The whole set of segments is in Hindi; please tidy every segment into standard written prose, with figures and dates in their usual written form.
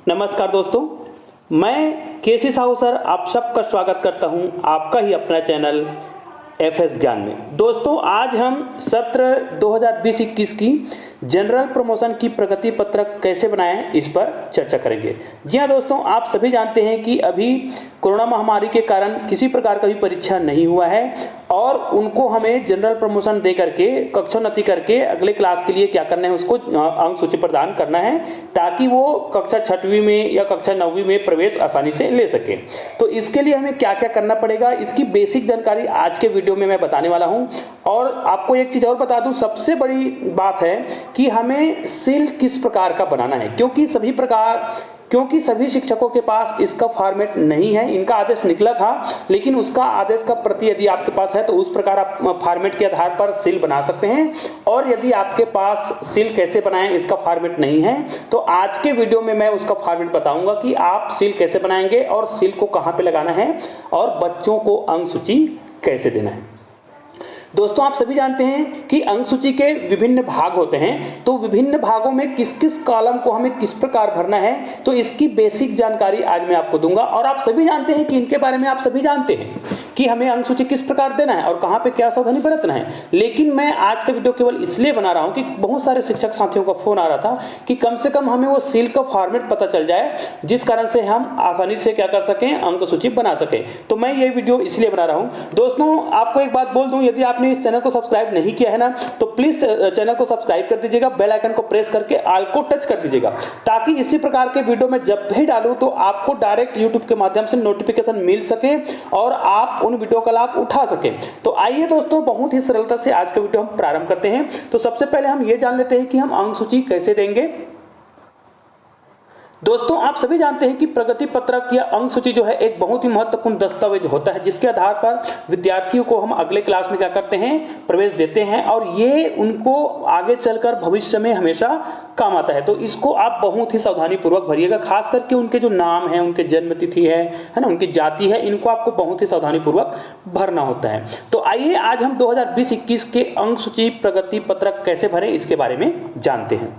नमस्कार दोस्तों, मैं केसी साहू सर आप सबका स्वागत करता हूं आपका ही अपना चैनल एफएस ज्ञान में। दोस्तों, आज हम सत्र 2020-21 की जनरल प्रमोशन की प्रगति पत्रक कैसे बनाएं इस पर चर्चा करेंगे। जी हाँ दोस्तों, आप सभी जानते हैं कि अभी कोरोना महामारी के कारण किसी प्रकार का भी परीक्षा नहीं हुआ है और उनको हमें जनरल प्रमोशन दे करके कक्षोन्नति करके अगले क्लास के लिए क्या करना है, उसको अंक सूची प्रदान करना है ताकि वो कक्षा 6वीं में या कक्षा 9वीं में प्रवेश आसानी से ले सके। तो इसके लिए हमें क्या क्या करना पड़ेगा, इसकी बेसिक जानकारी आज के वीडियो में मैं बताने वाला हूं। और आपको एक चीज और बता दूं, सबसे बड़ी बात है कि हमें सील किस प्रकार का बनाना है, क्योंकि सभी शिक्षकों के पास इसका फॉर्मेट नहीं है। इनका आदेश निकला था लेकिन उसका आदेश का प्रति यदि आपके पास है तो उस प्रकार आप फॉर्मेट के आधार पर सील बना सकते हैं। और यदि आपके पास सील कैसे बनाएं इसका फॉर्मेट नहीं है तो आज के वीडियो में मैं उसका फॉर्मेट बताऊंगा कि आप सील कैसे बनाएंगे और सील को कहां पे लगाना है और बच्चों को अंक सूची कैसे देना है। दोस्तों, आप सभी जानते हैं कि अंक सूची के विभिन्न भाग होते हैं, तो विभिन्न भागों में किस किस कॉलम को हमें किस प्रकार भरना है तो इसकी बेसिक जानकारी आज मैं आपको दूंगा। और आप सभी जानते हैं कि इनके बारे में आप सभी जानते हैं कि हमें अंक सूची किस प्रकार देना है और कहां पे क्या सावधानी बरतना है। लेकिन मैं आज का वीडियो केवल इसलिए बना रहा हूं कि बहुत सारे शिक्षक साथियों का फोन आ रहा था कि कम से कम हमें वो सील का फॉर्मेट पता चल जाए जिस कारण से हम आसानी से क्या कर सकें, अंक सूची बना सकें। तो मैं ये वीडियो इसलिए बना रहा हूं। दोस्तों, आपको एक बात बोल दूं, यदि आपने इस चैनल को सब्सक्राइब नहीं किया है ना तो प्लीज चैनल को सब्सक्राइब कर दीजिएगा, बेल आइकन को प्रेस करके ऑल को टच कर दीजिएगा ताकि इसी प्रकार के वीडियो में जब भी डालूं तो आपको डायरेक्ट यूट्यूब के माध्यम से नोटिफिकेशन मिल सके और आप उन वीडियो का लाभ उठा सके। तो आइए दोस्तों, बहुत ही सरलता से आज का वीडियो हम प्रारंभ करते हैं। तो सबसे पहले हम ये जान लेते हैं कि हम अंक सूची कैसे देंगे। दोस्तों, आप सभी जानते हैं कि प्रगति पत्रक या अंक सूची जो है एक बहुत ही महत्वपूर्ण दस्तावेज होता है जिसके आधार पर विद्यार्थियों को हम अगले क्लास में क्या करते हैं, प्रवेश देते हैं और ये उनको आगे चलकर भविष्य में हमेशा काम आता है। तो इसको आप बहुत ही सावधानी पूर्वक भरिएगा, खास करके उनके जो नाम है, उनके जन्म तिथि है ना, उनकी जाति है, इनको आपको बहुत ही सावधानी पूर्वक भरना होता है। तो आइए आज हम 2020-21 के अंक सूची प्रगति पत्रक कैसे भरें इसके बारे में जानते हैं।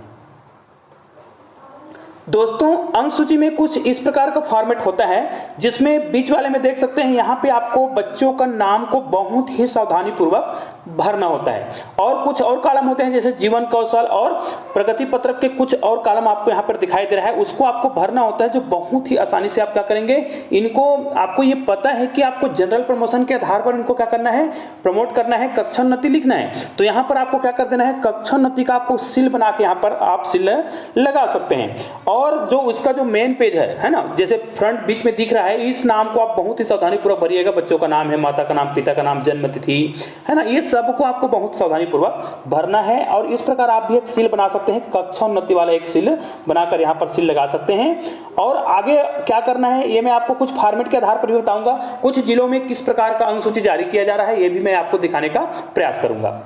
दोस्तों, अंक सूची में कुछ इस प्रकार का फॉर्मेट होता है जिसमें बीच वाले में देख सकते हैं, यहाँ पे आपको बच्चों का नाम को बहुत ही सावधानी पूर्वक भरना होता है। और कुछ और कॉलम होते हैं जैसे जीवन कौशल और प्रगति पत्रक के कुछ और कॉलम आपको यहाँ पर दिखाई दे रहा है, उसको आपको भरना होता है जो बहुत ही आसानी से आप क्या करेंगे, इनको आपको ये पता है कि आपको जनरल प्रमोशन के आधार पर इनको क्या करना है, प्रमोट करना है, कक्षोन्नति लिखना है। तो यहाँ पर आपको क्या कर देना है, कक्षोन्नति का आपको सील बना के यहाँ पर आप सील लगा सकते हैं। और जो उसका जो मेन पेज है ना, जैसे फ्रंट बीच में दिख रहा है, इस नाम को आप बहुत ही सावधानी पूर्वक भरिएगा। बच्चों का नाम है, माता का नाम, पिता का नाम, जन्म तिथि है ना, ये सब को आपको बहुत सावधानी पूर्वक भरना है। और इस प्रकार आप भी एक सील बना सकते हैं, कक्षोन्नति वाला एक सील बनाकर यहाँ पर सील लगा सकते हैं। और आगे क्या करना है ये मैं आपको कुछ फॉर्मेट के आधार पर भी बताऊंगा। कुछ जिलों में किस प्रकार का अंक सूची जारी किया जा रहा है ये भी मैं आपको दिखाने का प्रयास करूंगा।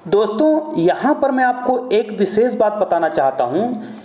दोस्तों, यहाँ पर मैं आपको एक विशेष बात बताना चाहता हूँ।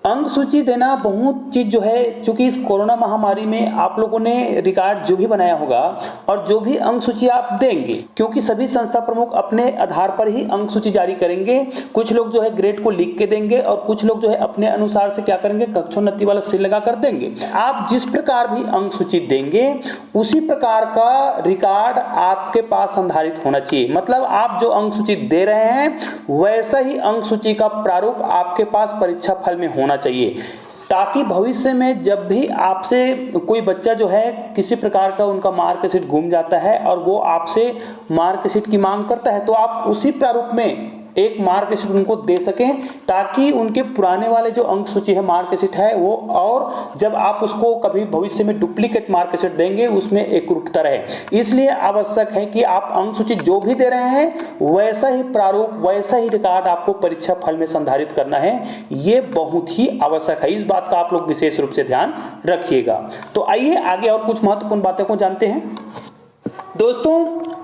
अंक सूची देना बहुत चीज़ जो है, चूंकि इस कोरोना महामारी में आप लोगों ने रिकॉर्ड जो भी बनाया होगा और जो भी अंक सूची आप देंगे, क्योंकि सभी संस्था प्रमुख अपने आधार पर ही अंक सूची जारी करेंगे। कुछ लोग जो है ग्रेड को लिख के देंगे और कुछ लोग जो है अपने अनुसार से क्या करेंगे, कक्षोन्नति वाला सील लगा कर देंगे। आप जिस प्रकार भी अंक सूची देंगे उसी प्रकार का रिकॉर्ड आपके पास संधारित होना चाहिए। मतलब आप जो अंक सूची दे रहे हैं वैसा ही अंक सूची का प्रारूप आपके पास परीक्षा फल में होना चाहिए, ताकि भविष्य में जब भी आपसे कोई बच्चा जो है किसी प्रकार का उनका मार्कशीट गुम जाता है और वो आपसे मार्कशीट की मांग करता है तो आप उसी प्रारूप में एक मार्कशीट उनको दे सकें, ताकि उनके पुराने वाले जो अंक सूची है, मार्कशीट है वो, और जब आप उसको कभी भविष्य में डुप्लीकेट मार्कशीट देंगे उसमें एकरूपता रहे। इसलिए आवश्यक है कि आप अंक सूची जो भी दे रहे हैं वैसा ही प्रारूप, वैसा ही रिकॉर्ड आपको परीक्षा फल में संधारित करना है। ये बहुत ही आवश्यक है, इस बात का आप लोग विशेष रूप से ध्यान रखिएगा। तो आइए आगे और कुछ महत्वपूर्ण बातों को जानते हैं। दोस्तों,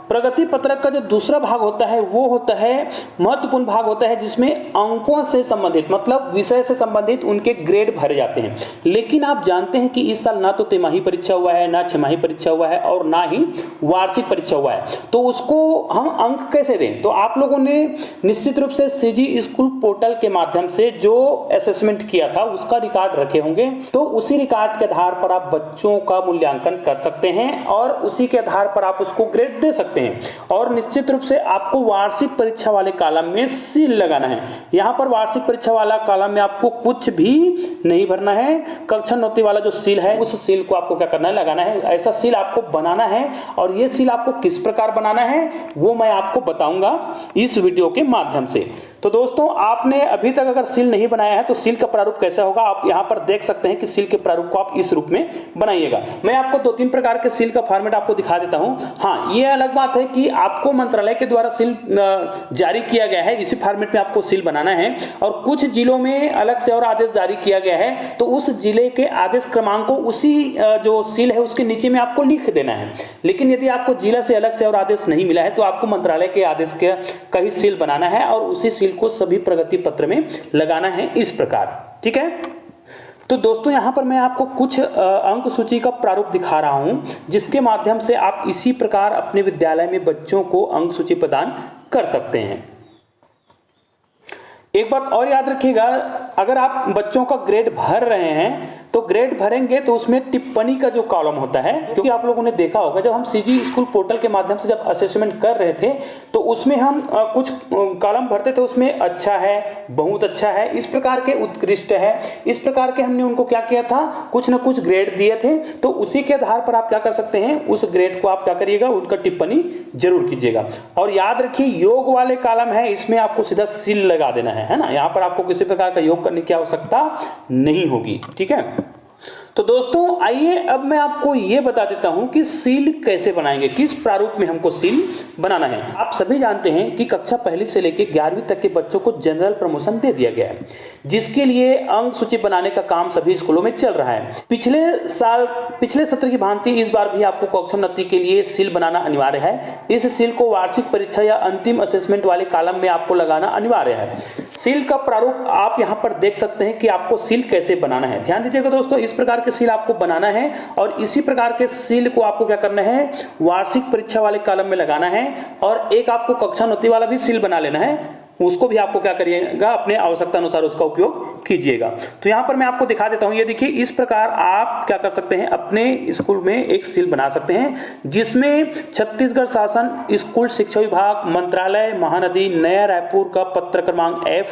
प्रगति पत्रक का जो दूसरा भाग होता है वो होता है महत्वपूर्ण भाग होता है, जिसमें अंकों से संबंधित मतलब विषय से संबंधित उनके ग्रेड भरे जाते हैं। लेकिन आप जानते हैं कि इस साल ना तो तिमाही परीक्षा हुआ है, ना छमाही परीक्षा हुआ है और ना ही वार्षिक परीक्षा हुआ है, तो उसको हम अंक कैसे दें? तो आप लोगों ने निश्चित रूप से सीजी स्कूल पोर्टल के माध्यम से जो असेसमेंट किया था उसका रिकॉर्ड रखे होंगे, तो उसी रिकॉर्ड के आधार पर आप बच्चों का मूल्यांकन कर सकते हैं और उसी के आधार पर आप उसको ग्रेड दे सकते हैं। और निश्चित रूप से आपको वार्षिक परीक्षा वाले कॉलम में सील लगाना है। यहाँ पर वार्षिक परीक्षा वाला कॉलम में आपको कुछ भी नहीं भरना है। कक्षा नौती वाला जो सील है उस सील को आपको क्या करना है, लगाना है। ऐसा सील आपको बनाना है और ये सील आपको किस प्रकार बनाना है वो मैं आपको बताऊंगा इस वीडियो के माध्यम से। तो दोस्तों, आपने अभी तक अगर सील नहीं बनाया है तो सील का प्रारूप कैसा होगा आप यहाँ पर देख सकते हैं कि सील के प्रारूप को आप इस रूप में बनाइएगा। मैं आपको 2-3 प्रकार के सील का फॉर्मेट आपको दिखा देता हूँ। हाँ, ये अलग बात है कि आपको मंत्रालय के द्वारा सील जारी किया गया है, इसी फॉर्मेट में आपको सील बनाना है। और कुछ जिलों में अलग से और आदेश जारी किया गया है, तो उस जिले के आदेश क्रमांक को उसी जो सील है उसके नीचे में आपको लिख देना है। लेकिन यदि आपको जिला से अलग से और आदेश नहीं मिला है तो आपको मंत्रालय के आदेश का ही सील बनाना है और उसी सील को सभी प्रगति पत्र में लगाना है इस प्रकार। ठीक है, तो दोस्तों यहाँ पर मैं आपको कुछ अंक सूची का प्रारूप दिखा रहा हूं, जिसके माध्यम से आप इसी प्रकार अपने विद्यालय में बच्चों को अंक सूची प्रदान कर सकते हैं। एक बात और याद रखिएगा, अगर आप बच्चों का ग्रेड भर रहे हैं तो ग्रेड भरेंगे तो उसमें टिप्पणी का जो कॉलम होता है, क्योंकि आप लोगों ने देखा होगा जब हम सीजी स्कूल पोर्टल के माध्यम से जब असेसमेंट कर रहे थे तो उसमें हम कुछ कॉलम भरते थे, उसमें अच्छा है, बहुत अच्छा है, इस प्रकार के उत्कृष्ट है, इस प्रकार के हमने उनको क्या किया था, कुछ ना कुछ ग्रेड दिए थे। तो उसी के आधार पर आप क्या कर सकते हैं, उस ग्रेड को आप क्या करिएगा, उनका टिप्पणी जरूर कीजिएगा। और याद रखिए योग वाले कॉलम है, इसमें आपको सीधा सील लगा देना है ना, यहाँ पर आपको किसी प्रकार का योग करने की आवश्यकता नहीं होगी। ठीक है, तो दोस्तों आइए अब मैं आपको यह बता देता हूं कि सील कैसे बनाएंगे, किस प्रारूप में हमको सील बनाना है। आप सभी जानते हैं कि कक्षा 1 से लेकर 11वीं तक के बच्चों को जनरल प्रमोशन दे दिया गया है, जिसके लिए अंक सूची बनाने का काम सभी स्कूलों में चल रहा है। पिछले सत्र की भांति इस बार भी आपको कक्षा उन्नति के लिए सील बनाना अनिवार्य है। इस सील को वार्षिक परीक्षा या अंतिम असेसमेंट वाले कॉलम में आपको लगाना अनिवार्य है। सील का प्रारूप आप यहाँ पर देख सकते हैं कि आपको सील कैसे बनाना है। ध्यान दीजिएगा दोस्तों, इस प्रकार के सील आपको बनाना है और इसी प्रकार के सील को आपको क्या करना है, वार्षिक परीक्षा वाले कॉलम में लगाना है। और एक आपको कक्षा उन्नति वाला भी सील बना लेना है, उसको भी आपको क्या करिएगा, अपने आवश्यकता अनुसार उसका उपयोग कीजिएगा। तो यहां पर मैं आपको दिखा देता हूं, ये देखिए इस प्रकार आप क्या कर सकते हैं, अपने स्कूल में एक सील बना सकते हैं जिसमें छत्तीसगढ़ शासन स्कूल शिक्षा विभाग मंत्रालय महानदी नया रायपुर का पत्र क्रमांक F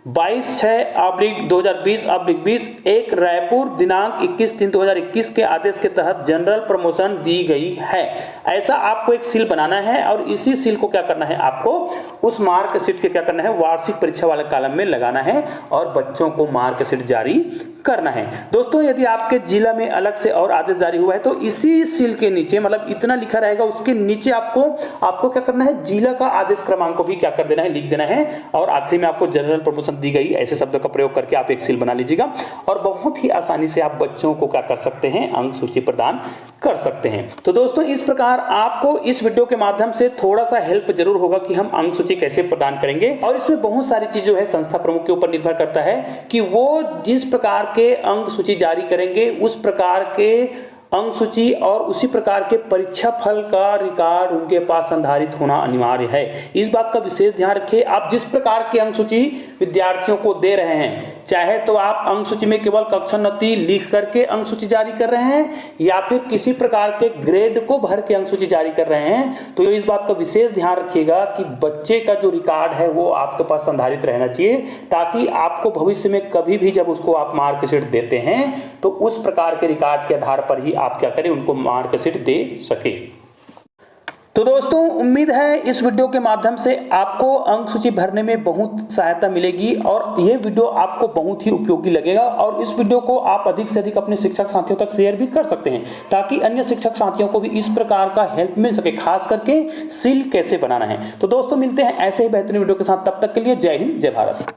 22/6/2020 एक रायपुर दिनांक 21/3/2021 के आदेश के तहत जनरल प्रमोशन दी गई है। ऐसा आपको एक सील बनाना है और इसी सील को क्या करना है, आपको उस मार्कशीट के क्या करना है, वार्षिक परीक्षा वाले कॉलम में लगाना है और बच्चों को मार्कशीट जारी करना है। दोस्तों, यदि आपके जिला में अलग से और आदेश जारी हुआ है तो इसी सील के नीचे मतलब इतना लिखा रहेगा, उसके नीचे आपको क्या करना है, जिला का आदेश क्रमांक को भी क्या कर देना है, लिख देना है। और आखिरी में आपको जनरल प्रमोशन दी गई ऐसे शब्द का प्रयोग करके आप एक सील बना लीजिएगा और बहुत ही आसानी से आप बच्चों को क्या कर सकते हैं, अंक सूची प्रदान कर सकते हैं। तो दोस्तों, इस प्रकार आपको इस वीडियो के माध्यम से थोड़ा सा हेल्प जरूर होगा कि हम अंक सूची कैसे प्रदान करेंगे। और इसमें बहुत सारी चीजें है, संस्था प्रमुख के ऊपर निर्भर करता है कि वो जिस प्रकार के अंक सूची जारी करेंगे उस प्रकार के अंक सूची और उसी प्रकार के परीक्षा फल का रिकॉर्ड उनके पास संधारित होना अनिवार्य है। इस बात का विशेष ध्यान रखिए। आप जिस प्रकार के अंक सूची विद्यार्थियों को दे रहे हैं, चाहे तो आप अंक सूची में केवल कक्षा उन्नति लिख करके अंक सूची जारी कर रहे हैं या फिर किसी प्रकार के ग्रेड को भर के अंक सूची जारी कर रहे हैं, तो इस बात का विशेष ध्यान रखिएगा कि बच्चे का जो रिकॉर्ड है वो आपके पास संधारित रहना चाहिए, ताकि आपको भविष्य में कभी भी जब उसको आप मार्कशीट देते हैं तो उस प्रकार के रिकॉर्ड के आधार पर ही आप क्या करें, उनको मार्कशीट दे सके। तो दोस्तों, उम्मीद है इस वीडियो के माध्यम से आपको अंक सूची भरने में बहुत सहायता मिलेगी और यह वीडियो आपको बहुत ही उपयोगी लगेगा। और इस वीडियो को आप अधिक से अधिक अपने शिक्षक साथियों तक शेयर भी कर सकते हैं, ताकि अन्य शिक्षक साथियों को भी इस प्रकार का हेल्प मिल सके, खास करके सील कैसे बनाना है। तो दोस्तों, मिलते हैं ऐसे ही बेहतरीन वीडियो के साथ, तब तक के लिए जय हिंद जय भारत।